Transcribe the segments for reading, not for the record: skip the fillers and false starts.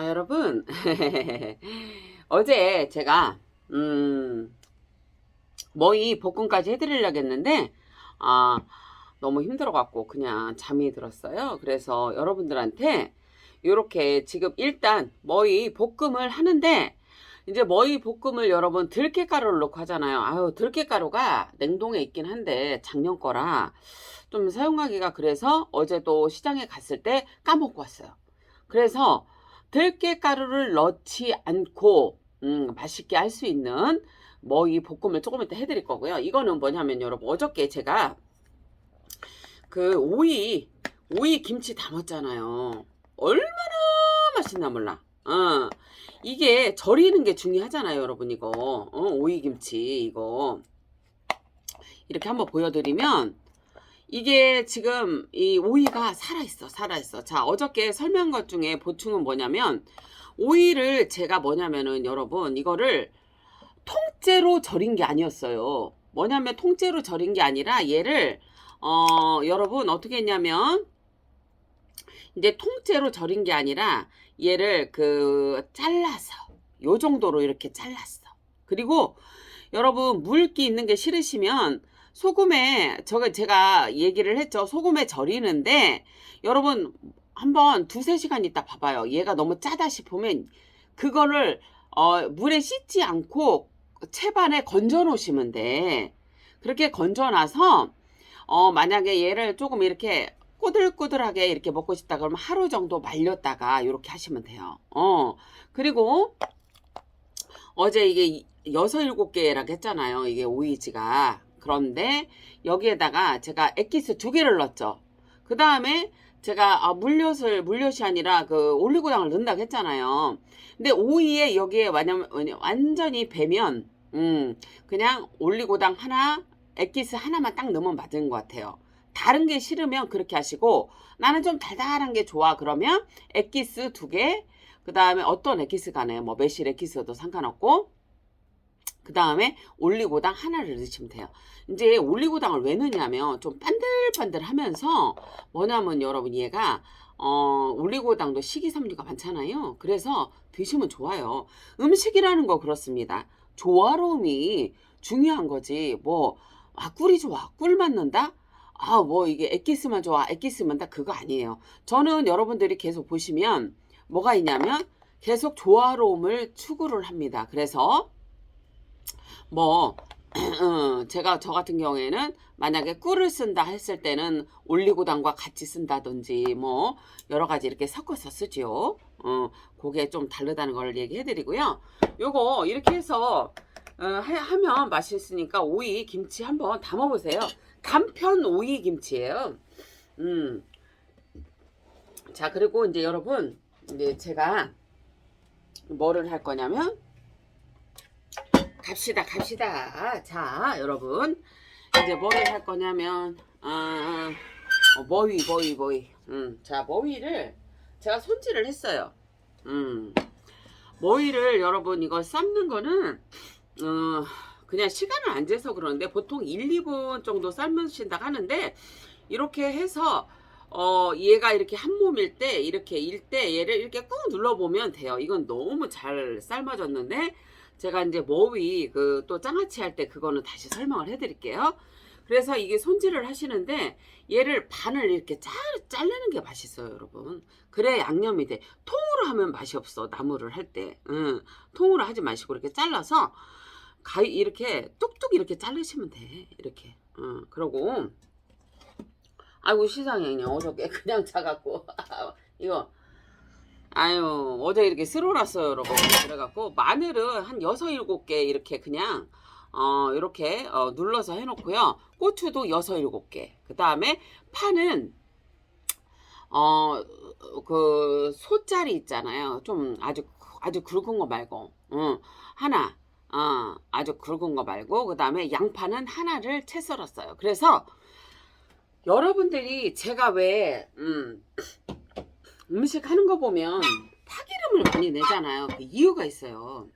여러분. 어제 제가, 머위 볶음까지 해드리려고 했는데, 아, 너무 힘들어갖고 그냥 잠이 들었어요. 그래서 여러분들한테 이렇게 지금 일단 머위 볶음을 하는데, 이제 머위 볶음을 여러분 들깨가루를 넣고 하잖아요. 아유, 들깨가루가 냉동에 있긴 한데 작년 거라 좀 사용하기가 그래서 어제도 시장에 갔을 때 까먹고 왔어요. 그래서 들깨가루를 넣지 않고 맛있게 할 수 있는 머위 볶음을 조금 이따 해드릴 거고요. 이거는 뭐냐면 여러분 어저께 제가 그 오이 김치 담았잖아요. 얼마나 맛있나 몰라. 이게 절이는 게 중요하잖아요, 여러분. 이거 오이 김치 이거 이렇게 한번 보여드리면 이게 지금 이 오이가 살아있어. 자, 어저께 설명한 것 중에 보충은 뭐냐면 오이를 제가 뭐냐면은 여러분 이거를 통째로 절인 게 아니었어요. 뭐냐면 통째로 절인 게 아니라 얘를 여러분 어떻게 했냐면 이제 통째로 절인 게 아니라 얘를 잘라서 요 정도로 이렇게 잘랐어. 그리고 여러분 물기 있는 게 싫으시면 소금에 제가 얘기를 했죠. 소금에 절이는데 여러분 한번 2~3시간 있다 봐봐요. 얘가 너무 짜다 싶으면 그거를 물에 씻지 않고 채반에 건져 놓으시면 돼. 그렇게 건져 놔서 만약에 얘를 조금 이렇게 꼬들꼬들하게 이렇게 먹고 싶다 그러면 하루 정도 말렸다가 이렇게 하시면 돼요. 그리고 어제 이게 6~7개라고 했잖아요. 이게 오이지가. 그런데 여기에다가 제가 액기스 2개를 넣었죠. 그 다음에 제가 물엿이 아니라 그 올리고당을 넣는다고 했잖아요. 근데 오이에 여기에 완전히 배면 그냥 올리고당 하나, 액기스 하나만 딱 넣으면 맞은 것 같아요. 다른 게 싫으면 그렇게 하시고 나는 좀 달달한 게 좋아 그러면 액기스 2개, 그 다음에 어떤 액기스 간에 뭐 매실 액기스도 상관없고 그 다음에 올리고당 하나를 넣으시면 돼요. 이제 올리고당을 왜 넣냐면 좀 반들반들 하면서 뭐냐면 여러분 얘가 올리고당도 식이섬유가 많잖아요. 그래서 드시면 좋아요. 음식이라는 거 그렇습니다. 조화로움이 중요한 거지. 꿀이 좋아. 꿀 맞는다? 이게 액기스만 좋아. 액기스만 다 그거 아니에요. 저는 여러분들이 계속 보시면 뭐가 있냐면 계속 조화로움을 추구를 합니다. 그래서 제가 저 같은 경우에는 만약에 꿀을 쓴다 했을 때는 올리고당과 같이 쓴다든지 여러 가지 이렇게 섞어서 쓰죠. 그게 좀 다르다는 걸 얘기해 드리고요. 요거 이렇게 해서 하면 맛있으니까 오이 김치 한번 담아 보세요. 간편 오이 김치예요. 자, 그리고 이제 여러분 이제 제가 뭐를 할 거냐면 갑시다. 자, 여러분 이제 뭐를 할 거냐면 머위. 자, 머위를 제가 손질을 했어요. 머위를 여러분 이거 삶는 거는 그냥 시간을 안 재서 그러는데 보통 1~2분 정도 삶으신다고 하는데 이렇게 해서 얘가 이렇게 한 몸일 때 이렇게 일 때 얘를 이렇게 꾹 눌러보면 돼요. 이건 너무 잘 삶아졌는데 제가 이제 머위 또 장아찌 할 때 그거는 다시 설명을 해드릴게요. 그래서 이게 손질을 하시는데 얘를 반을 이렇게 자르는 게 맛있어요, 여러분. 그래 양념이 돼. 통으로 하면 맛이 없어, 나물을 할 때. 통으로 하지 마시고 이렇게 잘라서 이렇게 뚝뚝 이렇게 자르시면 돼. 이렇게. 그러고 아이고 세상에 그냥 어저께 그냥 자갖고 이거 어제 이렇게 쓸어놨어요, 여러분. 그래갖고 마늘은 한 6~7개 이렇게 그냥 이렇게 눌러서 해놓고요. 고추도 6~7개. 그 다음에 파는 소짜리 있잖아요. 좀 아주 굵은 거 말고 하나. 아주 굵은 거 말고 그 다음에 양파는 하나를 채 썰었어요. 그래서 여러분들이 제가 왜 음식 하는 거 보면 파기름을 많이 내잖아요. 그 이유가 있어요.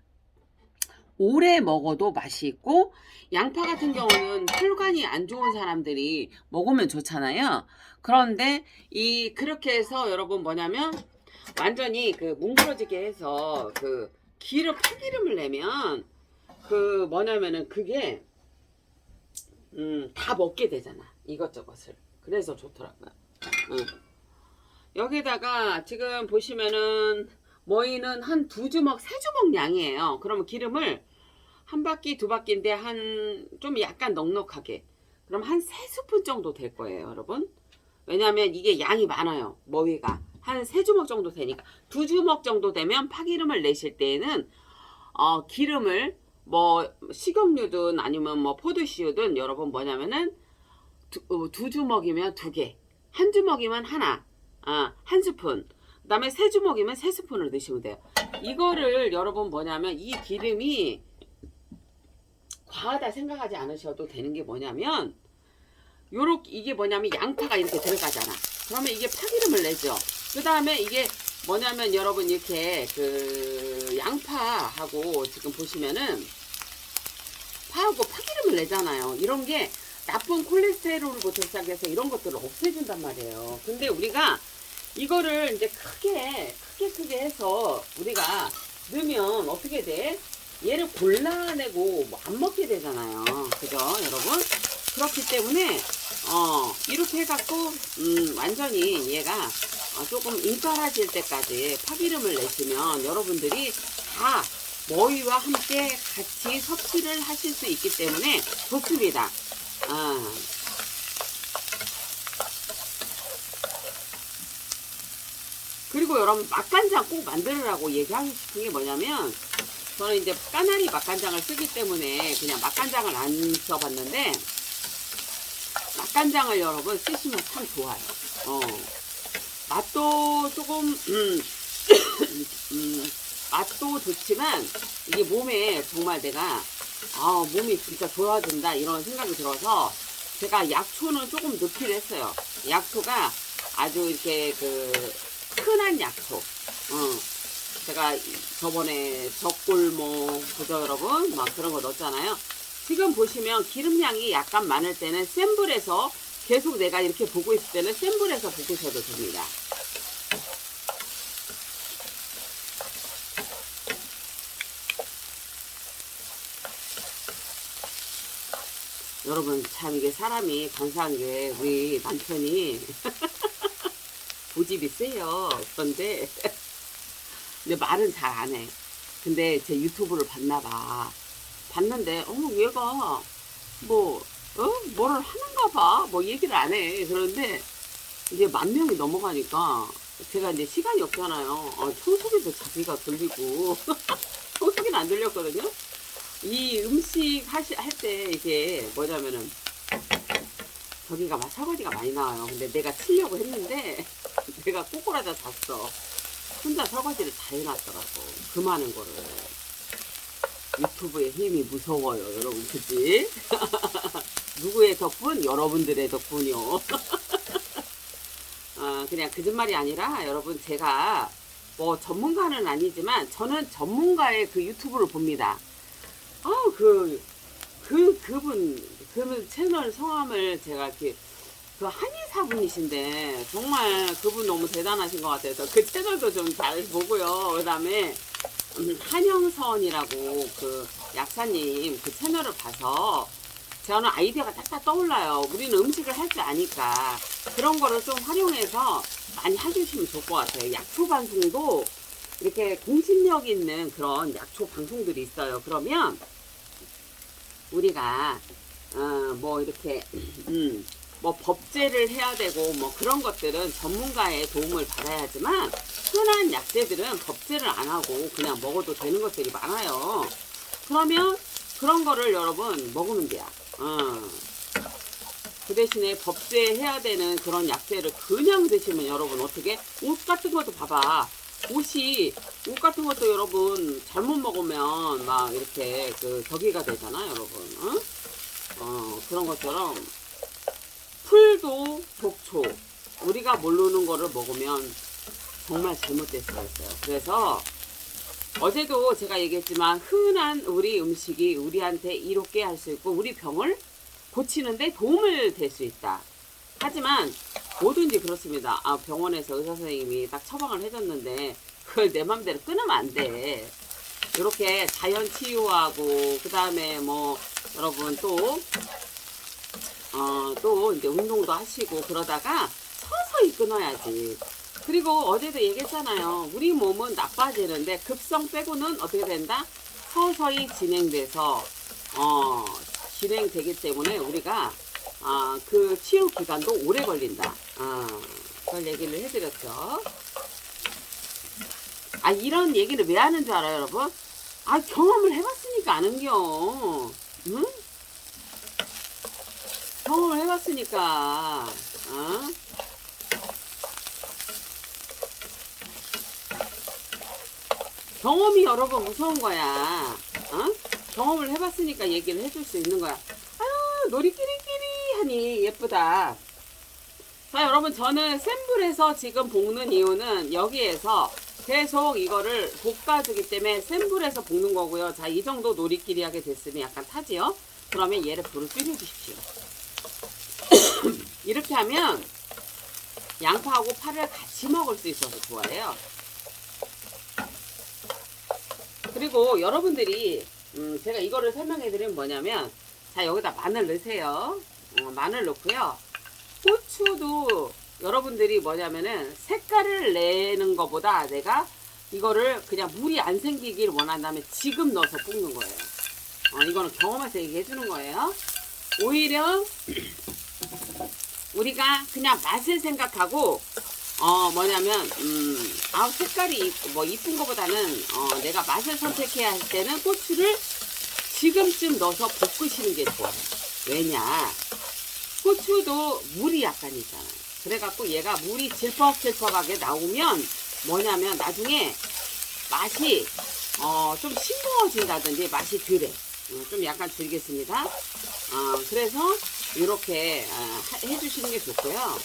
오래 먹어도 맛이 있고 양파 같은 경우는 혈관이 안 좋은 사람들이 먹으면 좋잖아요. 그런데 그렇게 해서 여러분 뭐냐면 완전히 그 뭉그러지게 해서 그 파기름을 내면 그 뭐냐면은 그게 다 먹게 되잖아. 이것저것을. 그래서 좋더라고요. 응. 여기다가 지금 보시면은 머위는 한 2주먹, 3주먹 양이에요. 그러면 기름을 한 바퀴, 2바퀴인데 한 좀 약간 넉넉하게. 그럼 한 3스푼 정도 될 거예요, 여러분. 왜냐하면 이게 양이 많아요. 머위가. 한 3주먹 정도 되니까. 2주먹 정도 되면 파기름을 내실 때에는 기름을 뭐 식용유든 아니면 뭐 포도씨유든 여러분 뭐냐면은 두 주먹이면 2개, 한 주먹이면 하나, 한 스푼. 그 다음에 3주먹이면 3스푼을 넣으시면 돼요. 이거를 여러분 뭐냐면 이 기름이 과하다 생각하지 않으셔도 되는 게 뭐냐면 요렇게 이게 뭐냐면 양파가 이렇게 들어가잖아. 그러면 이게 파기름을 내죠. 그 다음에 이게 뭐냐면 여러분 이렇게 그 양파하고 지금 보시면은 파하고 파기름을 내잖아요. 이런 게 나쁜 콜레스테롤부터 시작해서 이런 것들을 없애준단 말이에요. 근데 우리가 이거를 이제 크게 해서 우리가 넣으면 어떻게 돼? 얘를 골라내고 뭐 안 먹게 되잖아요. 그죠, 여러분? 그렇기 때문에 이렇게 해갖고 완전히 얘가 조금 인깔아질 때까지 파기름을 내시면 여러분들이 다 머위와 함께 같이 섭취를 하실 수 있기 때문에 좋습니다. 그리고 여러분 맛간장 꼭 만들으라고 얘기하고 싶은 게 뭐냐면 저는 이제 까나리 맛간장을 쓰기 때문에 그냥 맛간장을 안 써봤는데 맛간장을 여러분 쓰시면 참 좋아요. 맛도 조금 맛도 좋지만 이게 몸에 정말 내가 몸이 진짜 좋아진다 이런 생각이 들어서 제가 약초는 조금 넣기로 했어요. 약초가 아주 이렇게 그 흔한 약초. 제가 저번에 적골목 그죠 여러분 막 그런 거 넣었잖아요. 지금 보시면 기름량이 약간 많을 때는 센 불에서 계속 내가 이렇게 보고 있을 때는 센 불에서 볶으셔도 됩니다. 여러분 참 이게 사람이 감사한 게 우리 남편이 고집이 세요. 그런데 근데 말은 잘 안 해. 근데 제 유튜브를 봤나봐. 봤는데 어머 얘가 뭐 뭐를 하는가 봐. 뭐 얘기를 안 해. 그런데 이제 10,000명이 넘어가니까 제가 이제 시간이 없잖아요. 청소기도 자기가 돌리고 청소기는 안 돌렸거든요. 이 음식 할 때 이게 뭐냐면은 저기가 막 설거지가 많이 나와요. 근데 내가 치려고 했는데 내가 꼬꾸라져 잤어. 혼자 설거지를 다 해놨더라고. 그 많은 거를. 유튜브의 힘이 무서워요, 여러분. 그치? 누구의 덕분? 여러분들의 덕분이요. 그냥 거짓말이 아니라 여러분 제가 뭐 전문가는 아니지만 저는 전문가의 그 유튜브를 봅니다. 그분 채널 성함을 제가 이렇게 그 한의사분이신데 정말 그분 너무 대단하신 것 같아서 그 채널도 좀 잘 보고요. 그 다음에 한영선이라고 그 약사님 그 채널을 봐서 저는 아이디어가 딱딱 떠올라요. 우리는 음식을 할 줄 아니까 그런 거를 좀 활용해서 많이 해주시면 좋을 것 같아요. 약초 방송도 이렇게 공신력 있는 그런 약초 방송들이 있어요. 그러면 우리가 뭐 이렇게 뭐 법제를 해야 되고 뭐 그런 것들은 전문가의 도움을 받아야지만 흔한 약재들은 법제를 안 하고 그냥 먹어도 되는 것들이 많아요. 그러면 그런 거를 여러분 먹으면 돼요. 그 대신에 법제해야 되는 그런 약재를 그냥 드시면 여러분 어떻게 옷 같은 것도 봐봐. 옷 같은 것도 여러분 잘못 먹으면 막 이렇게 그 저기가 되잖아 여러분. 그런 것처럼 풀도 독초 우리가 모르는 거를 먹으면 정말 잘못될 수가 있어요. 그래서 어제도 제가 얘기했지만 흔한 우리 음식이 우리한테 이롭게 할 수 있고 우리 병을 고치는데 도움을 될 수 있다. 하지만 뭐든지 그렇습니다. 아, 병원에서 의사 선생님이 딱 처방을 해줬는데 그걸 내 맘대로 끊으면 안 돼. 이렇게 자연 치유하고 그 다음에 뭐 여러분 또 이제 운동도 하시고 그러다가 서서히 끊어야지. 그리고 어제도 얘기했잖아요. 우리 몸은 나빠지는데 급성 빼고는 어떻게 된다? 서서히 진행돼서 진행되기 때문에 우리가 그 치유 기간도 오래 걸린다. 그걸 얘기를 해드렸죠. 이런 얘기를 왜 하는 줄 알아요, 여러분? 경험을 해봤으니까 아는겨. 응? 경험을 해봤으니까. 경험이 여러분 무서운 거야. 경험을 해봤으니까 얘기를 해줄 수 있는 거야. 아유, 놀이끼리끼리 하니 예쁘다. 자, 여러분, 저는 센 불에서 지금 볶는 이유는 여기에서 계속 이거를 볶아주기 때문에 센 불에서 볶는 거고요. 자, 이 정도 놀이끼리 하게 됐으면 약간 타지요? 그러면 얘를 불을 줄여주십시오. 이렇게 하면 양파하고 파를 같이 먹을 수 있어서 좋아해요. 그리고 여러분들이 제가 이거를 설명해 드리면 뭐냐면, 자, 여기다 마늘 넣으세요. 마늘 넣고요. 고추도 여러분들이 뭐냐면은 색깔을 내는 것보다 내가 이거를 그냥 물이 안 생기길 원한다면 지금 넣어서 볶는 거예요. 이거는 경험해서 얘기해 주는 거예요. 오히려 우리가 그냥 맛을 생각하고 뭐냐면 색깔이 뭐 이쁜 것보다는 내가 맛을 선택해야 할 때는 고추를 지금쯤 넣어서 볶으시는 게 좋아요. 왜냐, 고추도 물이 약간 있잖아요. 그래갖고 얘가 물이 질퍽질퍽하게 나오면 뭐냐면 나중에 맛이 좀 싱거워진다든지 맛이 덜해. 좀 약간 들겠습니다. 그래서 이렇게 해주시는 게 좋고요.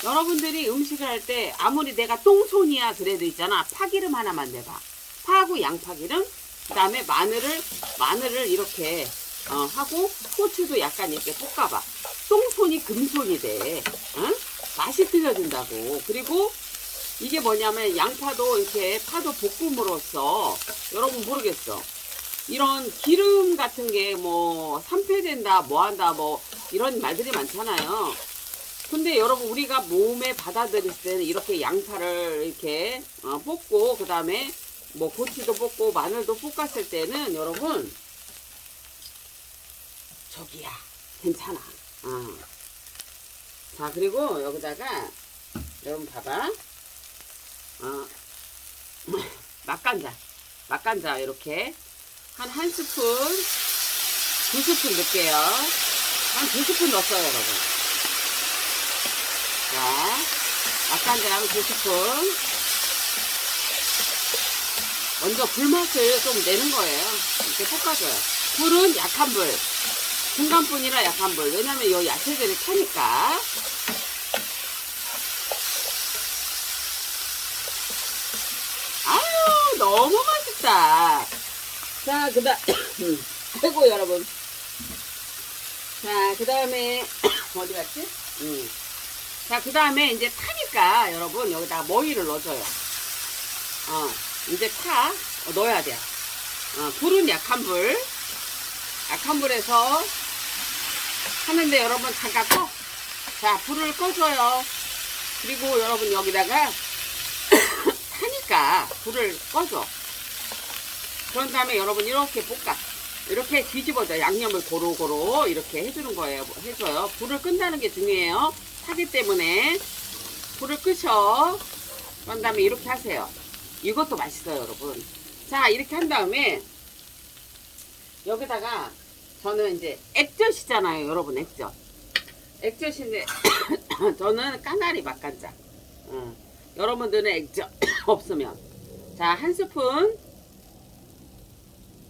여러분들이 음식을 할 때 아무리 내가 똥손이야 그래도 있잖아, 파기름 하나만 내봐. 파하고 양파기름, 그 다음에 마늘을 이렇게 하고 고추도 약간 이렇게 볶아봐. 똥손이 금손이 돼. 응? 맛이 틀려진다고. 그리고 이게 뭐냐면 양파도 이렇게 파도 볶음으로써 여러분 모르겠어, 이런 기름 같은 게 뭐 산패된다 뭐한다 뭐 이런 말들이 많잖아요. 근데 여러분 우리가 몸에 받아들일 때는 이렇게 양파를 이렇게 볶고 그 다음에 뭐 고추도 볶고 마늘도 볶았을 때는 여러분 저기야 괜찮아. 자, 그리고 여기다가 여러분 봐봐. 맛간장 이렇게 한 스푼, 2스푼 넣을게요. 한 2스푼 넣었어요, 여러분. 자, 맛간장 2스푼. 먼저 불맛을 좀 내는 거예요. 이렇게 볶아줘요. 불은 약한 불. 중간불이라 약한 불. 왜냐면 이 야채들이 타니까. 아유, 너무 맛있다. 자, 아이고, 여러분. 자, 그 다음에, 어디 갔지? 자, 그 다음에 이제 타니까, 여러분, 여기다가 머위를 넣어줘요. 이제 넣어야 돼요. 불은 약한 불. 약한 불에서 하는데, 여러분, 잠깐 꺼. 자, 불을 꺼줘요. 그리고 여러분, 여기다가, 타니까, 불을 꺼줘. 그런 다음에 여러분 이렇게 볶아. 이렇게 뒤집어져. 양념을 고루고루 이렇게 해주는 거예요. 해줘요. 불을 끈다는 게 중요해요. 타기 때문에 불을 끄셔. 그런 다음에 이렇게 하세요. 이것도 맛있어요, 여러분. 자, 이렇게 한 다음에 여기다가 저는 이제 액젓이잖아요, 여러분. 액젓인데 저는 까나리 맛간장. 여러분들은 액젓 없으면 자, 한 스푼.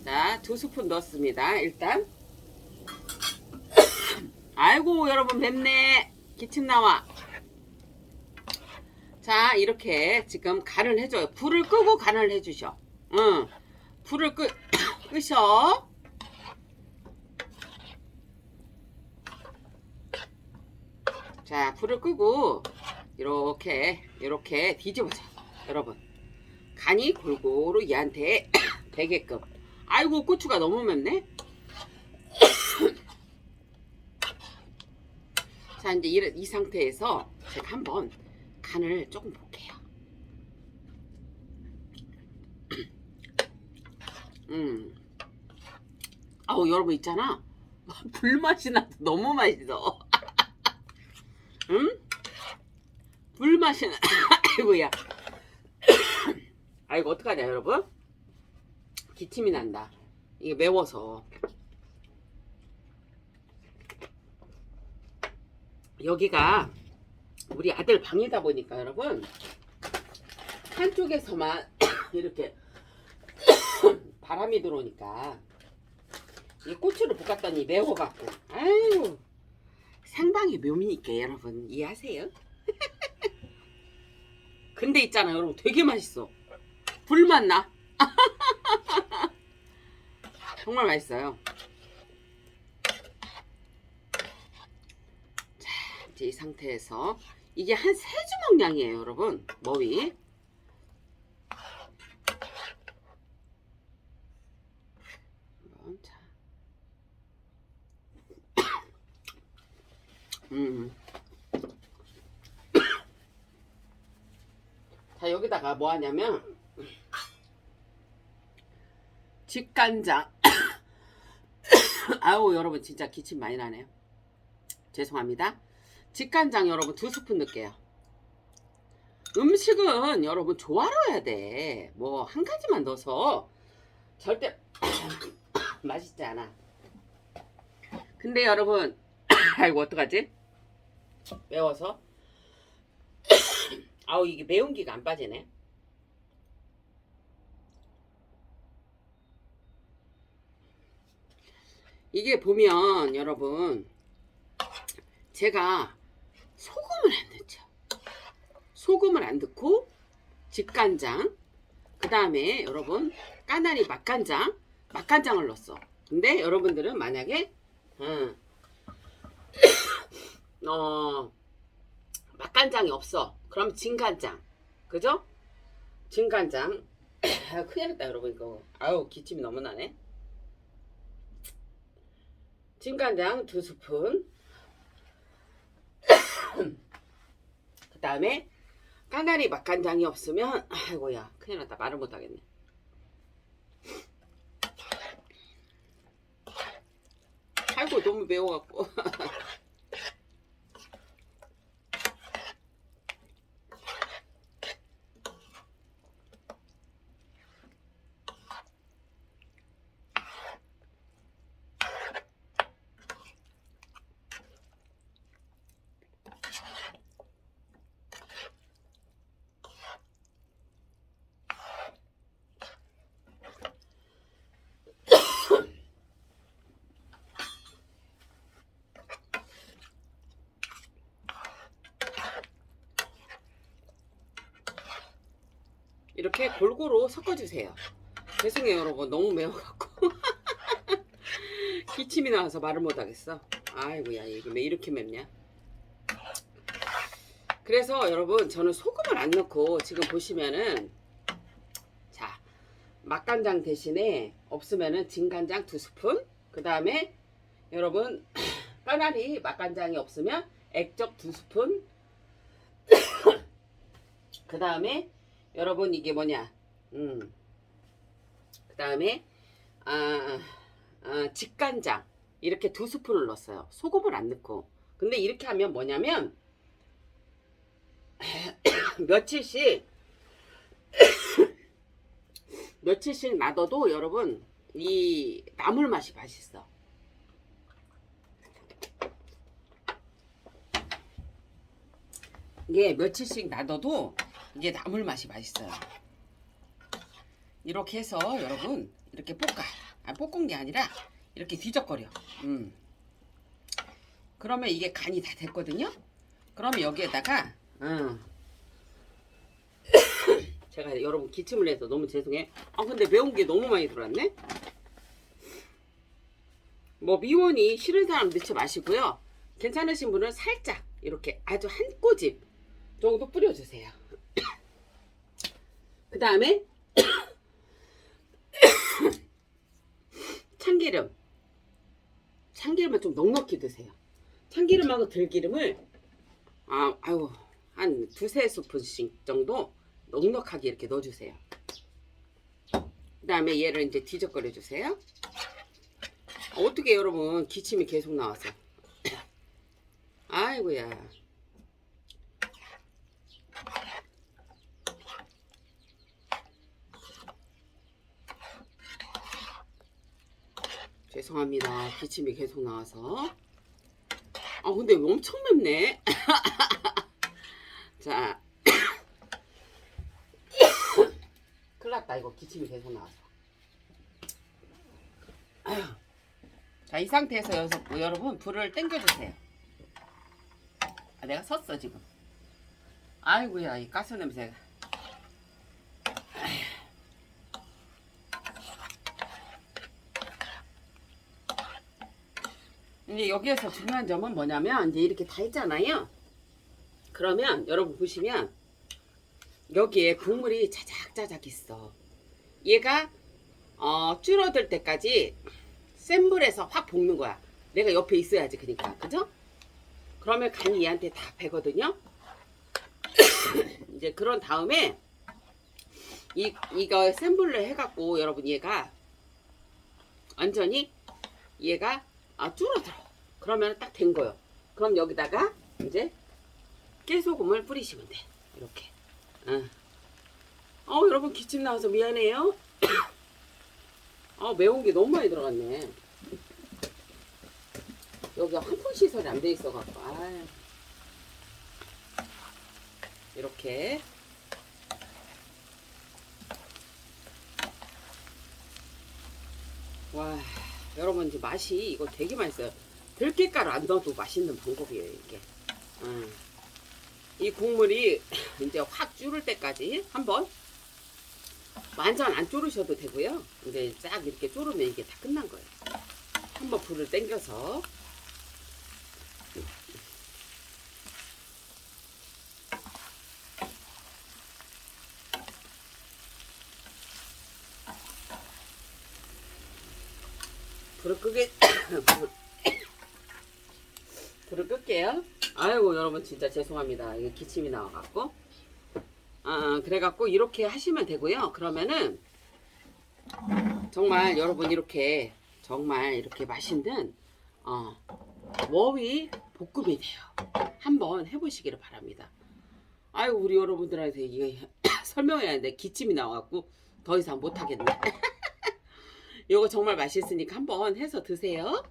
자, 2스푼 넣었습니다. 일단. 아이고, 여러분 맵네. 기침 나와. 자, 이렇게 지금 간을 해줘요. 불을 끄고 간을 해주셔. 불을 끄셔. 자, 불을 끄고 이렇게 뒤집어서 여러분 간이 골고루 얘한테 되게끔. 아이고 고추가 너무 맵네. 자 이제 이 상태에서 제가 한번 간을 조금 볼게요. 아우 여러분 있잖아 불맛이 나서 너무 맛있어. 응? 불맛이 나. 아이고야. 아이고 어떡하냐 여러분. 기침이 난다. 이게 매워서. 여기가 우리 아들 방이다 보니까 여러분 한쪽에서만 이렇게 바람이 들어오니까 이 고추를 볶았더니 매워갖고 아유 생방이 묘미니까 여러분 이해하세요? 근데 있잖아 여러분 되게 맛있어. 불맛 나. 정말 맛있어요. 자 이제 이 상태에서 이게 한 3주먹 양이에요 여러분. 머위 자. 자 여기다가 뭐 하냐면 직간장. 아우 여러분 진짜 기침 많이 나네요. 죄송합니다. 직간장 여러분 2스푼 넣을게요. 음식은 여러분 조화로워야 돼. 뭐 한 가지만 넣어서 절대 맛있지 않아. 근데 여러분 아이고 어떡하지? 매워서 아우 이게 매운기가 안 빠지네. 이게 보면 여러분 제가 소금을 안 넣죠. 소금을 안 넣고 직간장 그 다음에 여러분 까나리 맛간장을 넣었어. 근데 여러분들은 만약에 맛간장이 없어 그럼 진간장 그죠? 진간장. 큰일 났다 여러분 이거. 아우 기침이 너무 나네. 진간장 2스푼 그 다음에 까나리 맛간장이 없으면 아이고야 큰일 났다 말을 못하겠네. 아이고 너무 매워갖고. 이렇게 골고루 섞어주세요. 죄송해요 여러분 너무 매워갖고 기침이 나와서 말을 못하겠어. 아이고야 이게 왜 이렇게 맵냐. 그래서 여러분 저는 소금을 안 넣고 지금 보시면은 자 맛간장 대신에 없으면은 진간장 2스푼 그 다음에 여러분 까나리 맛간장이 없으면 액젓 2스푼 그 다음에 여러분 이게 뭐냐 그 다음에 직간장 이렇게 2스푼을 넣었어요. 소금을 안 넣고. 근데 이렇게 하면 뭐냐면 며칠씩 놔둬도 여러분 이 나물 맛이 맛있어. 이게 며칠씩 놔둬도 이게 나물 맛이 맛있어요. 이렇게 해서 여러분 이렇게 볶은 게 아니라 이렇게 뒤적거려. 그러면 이게 간이 다 됐거든요. 그러면 여기에다가 제가 여러분 기침을 해서 너무 죄송해. 근데 매운 게 너무 많이 들어왔네. 뭐 미원이 싫은 사람 넣지 마시고요. 괜찮으신 분은 살짝 이렇게 아주 한 꼬집 정도 뿌려주세요. 그 다음에 참기름을 좀 넉넉히 드세요. 참기름하고 들기름을 한 두세 스푼씩 정도 넉넉하게 이렇게 넣어주세요. 그 다음에 얘를 이제 뒤적거려 주세요. 어떻게 여러분 기침이 계속 나와서 아이고야. 죄송합니다. 기침이 계속 나와서. 근데 엄청 맵네. 자, 큰일 났다. 이거 기침이 계속 나와서. 아휴. 자, 이 상태에서 여러분 불을 땡겨주세요. 내가 섰어 지금. 아이고야, 이 가스 냄새가. 이제 여기에서 중요한 점은 뭐냐면 이제 이렇게 다 했잖아요. 그러면 여러분 보시면 여기에 국물이 자작자작 있어. 얘가 줄어들 때까지 센 불에서 확 볶는 거야. 내가 옆에 있어야지. 그러니까 그죠? 그러면 간이 얘한테 다 배거든요. 이제 그런 다음에 이거 센 불로 해갖고 여러분 얘가 완전히 얘가 줄어들어. 그러면 딱 된 거예요. 그럼 여기다가 이제 깨소금을 뿌리시면 돼. 이렇게. 여러분 기침 나와서 미안해요. 매운 게 너무 많이 들어갔네. 여기가 한풍 시설이 안 돼 있어 갖고. 이렇게. 와, 여러분 이제 맛이 이거 되게 맛있어요. 들깨가루 안 넣어도 맛있는 방법이에요, 이게. 이 국물이 이제 확 줄을 때까지 한번 완전 안 졸으셔도 되고요. 이제 쫙 이렇게 졸으면 이게 다 끝난 거예요. 한번 불을 땡겨서 불을 끄게 불을 끌게요. 아이고 여러분 진짜 죄송합니다. 이게 기침이 나와갖고 그래갖고 이렇게 하시면 되고요. 그러면은 정말 여러분 이렇게 정말 이렇게 맛있는 워위 볶음이 돼요. 한번 해보시기를 바랍니다. 아이고 우리 여러분들한테 이게 설명해야 하는데 기침이 나와갖고 더 이상 못하겠네. 이거 정말 맛있으니까 한번 해서 드세요.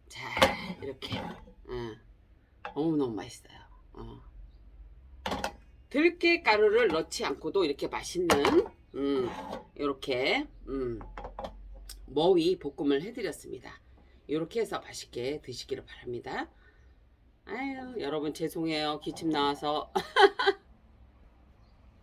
자 이렇게 너무너무 맛있어요. 들깨 가루를 넣지 않고도 이렇게 맛있는 이렇게 머위 볶음을 해드렸습니다. 이렇게 해서 맛있게 드시기를 바랍니다. 아유 여러분 죄송해요. 기침 나와서